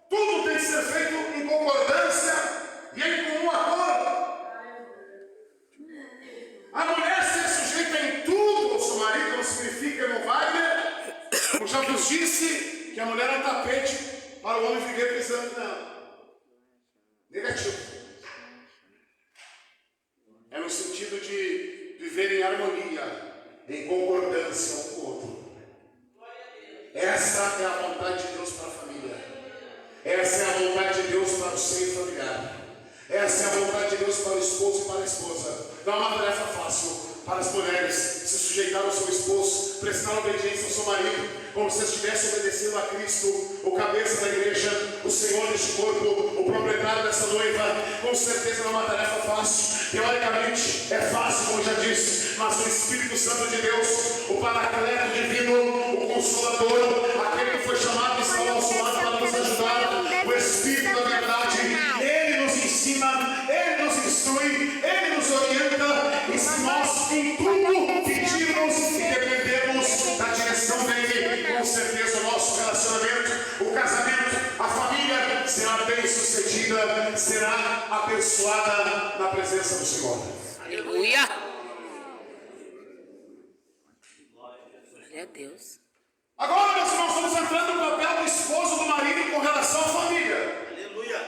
Tudo tem que ser feito em concordância e em comum acordo. A mulher ser sujeita em tudo ao seu marido não significa, não vale, como já vos disse, que a mulher é um tapete para o homem viver pisando nela. Negativo. É no sentido de viver em harmonia, em concordância um com o outro. Essa é a vontade de Deus para a família. Essa é a vontade de Deus para o seio familiar. Essa é a vontade de Deus para o esposo e para a esposa. Não é uma tarefa fácil para as mulheres se sujeitar ao seu esposo, prestar obediência ao seu marido, como se estivesse obedecendo a Cristo, o cabeça da igreja, o Senhor deste corpo, o proprietário dessa noiva. Com certeza não é uma tarefa fácil. Teoricamente é fácil, como já disse, mas o Espírito Santo de Deus, o Paracleto divino, o Consolador, aquele que foi chamado e está ao nosso lado para nos ajudar, o Espírito da verdade, ele nos ensina, ele nos instrui, ele nos orienta, e se nós em tudo pedirmos e dependemos da direção dele, com certeza o nosso relacionamento, o casamento, a família será bem sucedida, será abençoada na presença do Senhor. Aleluia! Glória a Deus. Agora, meus irmãos, estamos entrando no papel do esposo do marido com relação à família. Aleluia.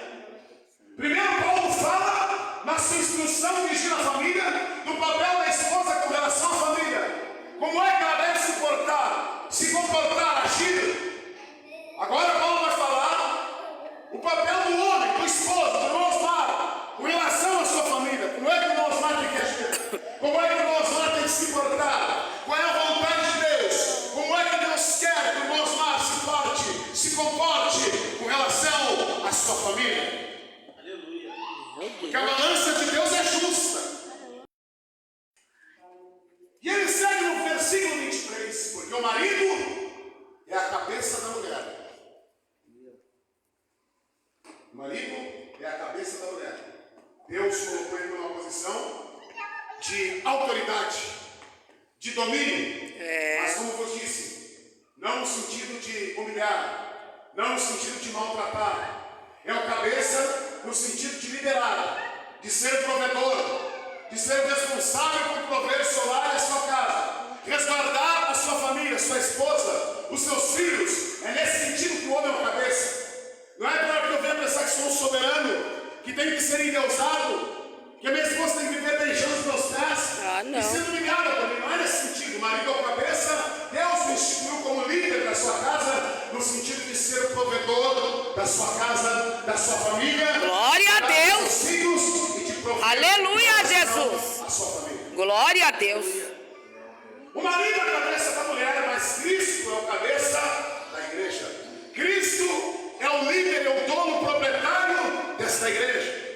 Primeiro, Paulo fala na sua instrução dirigida à família do papel da esposa com relação à família. Como é que ela deve se comportar, agir. Agora Paulo vai falar o papel do homem, do esposo, do irmão Osmar, com relação à sua família. Como é que o irmão Osmar tem que agir? Como é que o irmão Osmar tem que se portar? Qual é a vontade de Deus? Como é que Deus quer que o irmão Osmar se comporte com relação à sua família? Porque a balança de Deus é justa. E ele segue no versículo 23, porque o marido é a cabeça da mulher. O marido é a cabeça da mulher. Deus colocou ele numa posição de autoridade, de domínio. Mas como vos disse, não no sentido de humilhar, não no sentido de maltratar. É o cabeça no sentido de liderar, de ser provedor, de ser responsável por prover o seu lar e a sua casa, resguardar a sua família, a sua esposa, os seus filhos. É nesse sentido que o homem é o cabeça. Não é para que eu venha pensar que sou um soberano, que tem que ser endeusado, que a minha esposa tem que viver beijando os meus pés e sendo humilhada por mim. Não é nesse sentido. O marido é o cabeça. Deus me instituiu como líder da sua casa, no sentido de ser o provedor da sua casa, da sua família. Glória a Deus. Dos seus filhos e de prover Aleluia, Jesus. a sua família. Glória a Deus. O marido é a cabeça da mulher, mas Cristo é o cabeça da igreja. Cristo é o líder, é o dono, o proprietário desta igreja.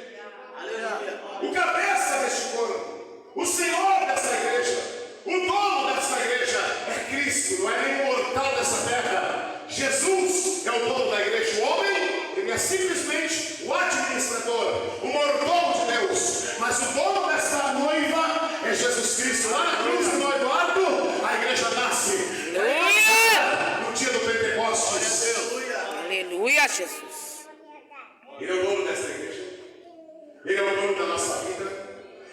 O cabeça deste corpo, o Senhor dessa igreja, o dono dessa igreja é Cristo, não é nem o mortal dessa terra. Jesus é o dono da igreja. O homem, ele é simplesmente o administrador, o mordomo de Deus. Mas o dono dessa noiva é Jesus Cristo. Lá na cruz do Eduardo, a igreja nasce. No dia do Pentecostes. Aleluia, Jesus. Ele é o dono dessa igreja. Ele é o dono da nossa vida.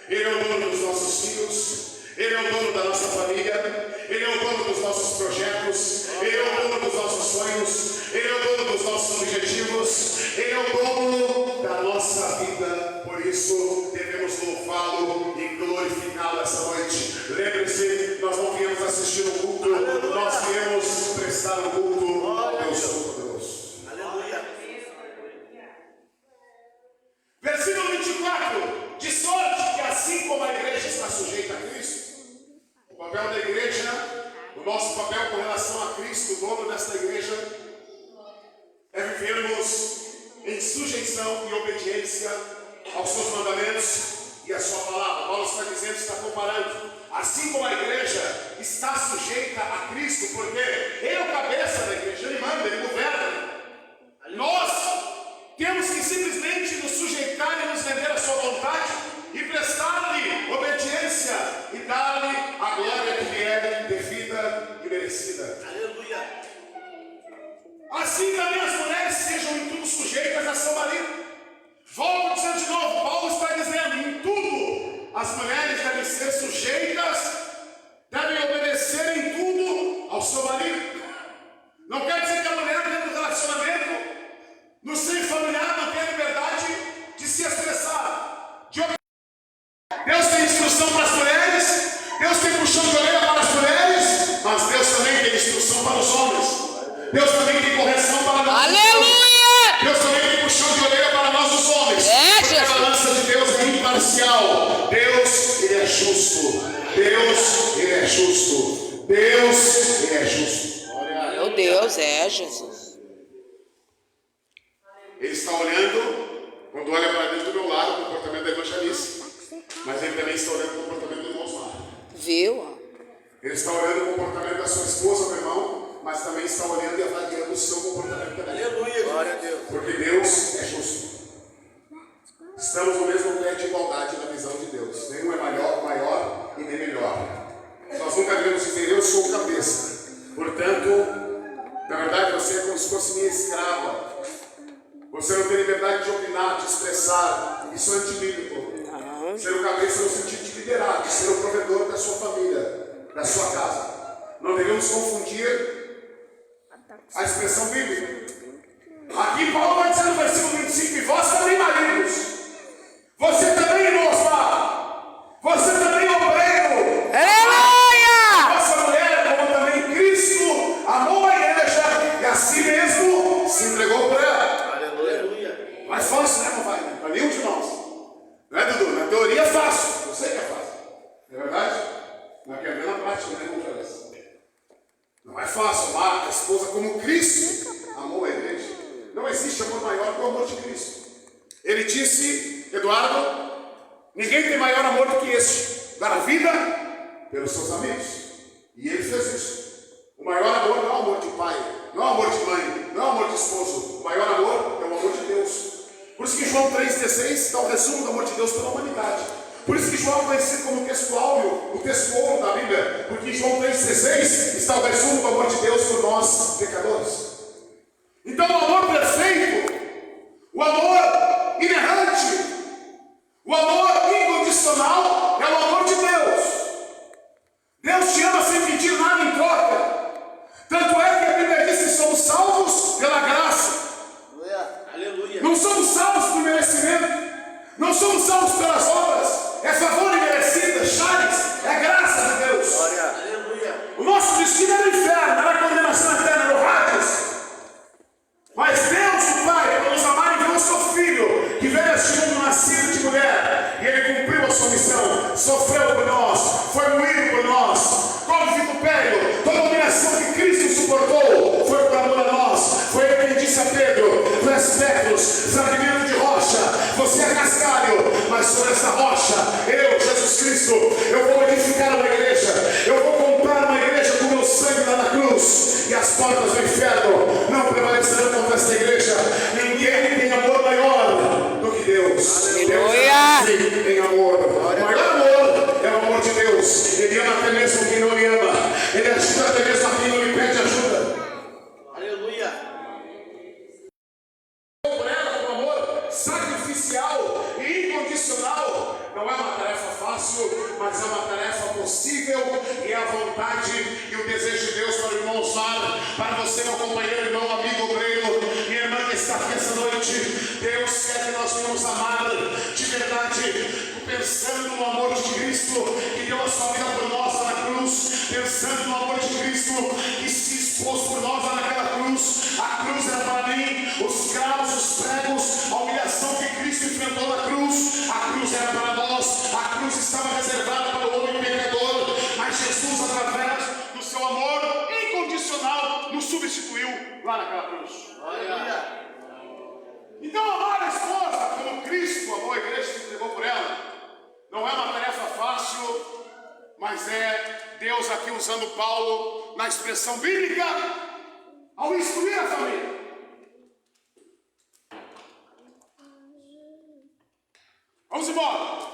Ele é o dono dos nossos filhos. Ele é o dono da nossa família. Ele é o dono dos nossos projetos. Ele é o dono dos nossos sonhos. Ele é o dono dos nossos objetivos. Ele é o dono da nossa vida. Por isso devemos louvá-lo e glorificá-lo essa noite. Lembre-se, nós não viemos assistir o culto, nós viemos prestar o culto ao Deus Todo-Poderoso. Versículo 24. De sorte que assim como a igreja está sujeita a Cristo, o papel da igreja, o nosso papel com relação a Cristo, o dono desta igreja, é vivermos em sujeição e obediência aos seus mandamentos e à sua palavra. Paulo está dizendo, está comparando, assim como a igreja está sujeita a Cristo, porque ele é o cabeça da igreja, ele manda, ele governa. Nós temos que simplesmente nos sujeitar e nos render à sua vontade e prestar-lhe obediência e dar-lhe a glória que lhe é devida e merecida. Aleluia. Assim também as mulheres sejam em tudo sujeitas instrução para as mulheres, Deus tem puxão de orelha para as mulheres, mas Deus também tem instrução para os homens. Deus também tem correção para nós. Aleluia! Deus também tem puxão de orelha para nós os homens. Porque a balança de Deus é imparcial. Deus, Ele é justo. Deus, Ele é justo. Deus, Ele é justo. Meu Deus, é Jesus. Ele está olhando, quando olha para dentro do meu lado, o comportamento da irmã Janice. Mas Ele também está olhando o comportamento do irmão Osmar. Viu? Ele está olhando o comportamento da sua esposa, meu irmão, mas também está olhando e avaliando o seu comportamento também. Aleluia, glória a Deus. Porque Deus é justo. Estamos no mesmo pé de igualdade na visão de Deus. Nenhum é maior e nem melhor. Nós nunca devemos dizer, eu sou o cabeça. Portanto, na verdade, você é como se fosse minha escrava. Você não tem liberdade de opinar, de expressar. Isso é antibíblico. Ser o cabeça no sentido de liderar, de ser o provedor da sua família, da sua casa. Não devemos confundir a expressão bíblica. Aqui Paulo vai dizer no versículo 25, e vós também maridos, você também irmãos, você também obreiro, Aleluia! vossa mulher, como também Cristo amou a igreja e a si mesmo se entregou por ela. Aleluia. Mais fácil, né, não vai? Para nenhum de nós. Não é, Dudu? Na teoria é fácil. Eu sei que é fácil. Não é verdade? Não quer ver na prática, né, irmão Janice? Não é fácil amar a esposa como Cristo amou a igreja. Não existe amor maior que o amor de Cristo. Ele disse, Eduardo, ninguém tem maior amor do que este, dar a vida pelos seus amigos. E ele fez isso. O maior amor não é o amor de pai, não é o amor de mãe, não é o amor de esposo. O maior amor é o amor de Deus. Por isso que João 3,16 está o resumo do amor de Deus pela humanidade. Por isso que João é conhecido como o texto áureo, o texto ouro da Bíblia. Porque em João 3,16 está o resumo do amor de Deus por nós, pecadores. Então o amor perfeito, o amor inerrante, o amor incondicional é o amor de Deus. Deus te ama sem pedir nada em troca. Tanto é que a Bíblia diz que somos salvos pela graça. Aleluia. Não somos salvos por merecimento. Não somos salvos pelas obras. É favor imerecido, chaves, é graça de Deus. Glória. Aleluia. O nosso destino é no inferno, não é condenação eterna, no Hades. Mas Deus, o Pai, por nos amar, enviou o seu Filho, que veio a este mundo nascido de mulher, e Ele cumpriu a sua missão, sofreu por nós, foi moído por nós, todo vitupério, toda humilhação que Cristo suportou, foi por amor a nós. Foi Ele quem disse a Pedro, tu és Petros, fragmento de rocha, você é cascalho, mas sobre essa rocha, eu, Jesus Cristo, eu vou edificar uma igreja, eu vou comprar uma igreja com meu sangue lá na cruz, e as portas do inferno não prevalecerão contra esta igreja. Ninguém tem amor maior do que Deus. Deus tem amor. O maior amor é o amor de Deus. Ele ama até mesmo quem não lhe ama. Ele ajuda até mesmo a quem não lhe pede ajuda. Aleluia. Por ela, com amor sacrificial e incondicional. Não é uma tarefa fácil, mas é uma tarefa possível, e é a vontade e o desejo de Deus para o irmão Osmar, para você, meu companheiro, irmão, amigo, obreiro, minha irmã que está aqui essa noite. Deus quer que nós venhamos amar de verdade, pensando no amor de Cristo, que deu a sua vida por nós lá na cruz, pensando no amor de Cristo, que se expôs por nós lá naquela cruz. A cruz era para mim, os cravos, os pregos, a humilhação que Cristo enfrentou na cruz. A cruz era para nós, a cruz estava reservada para o homem pecador, mas Jesus, através do seu amor incondicional, nos substituiu lá naquela cruz. Aleluia. Então, amar a esposa como Cristo amou a igreja e se entregou por ela, não é uma tarefa fácil, mas é Deus aqui usando Paulo na expressão bíblica ao instruir a família. Vamos embora.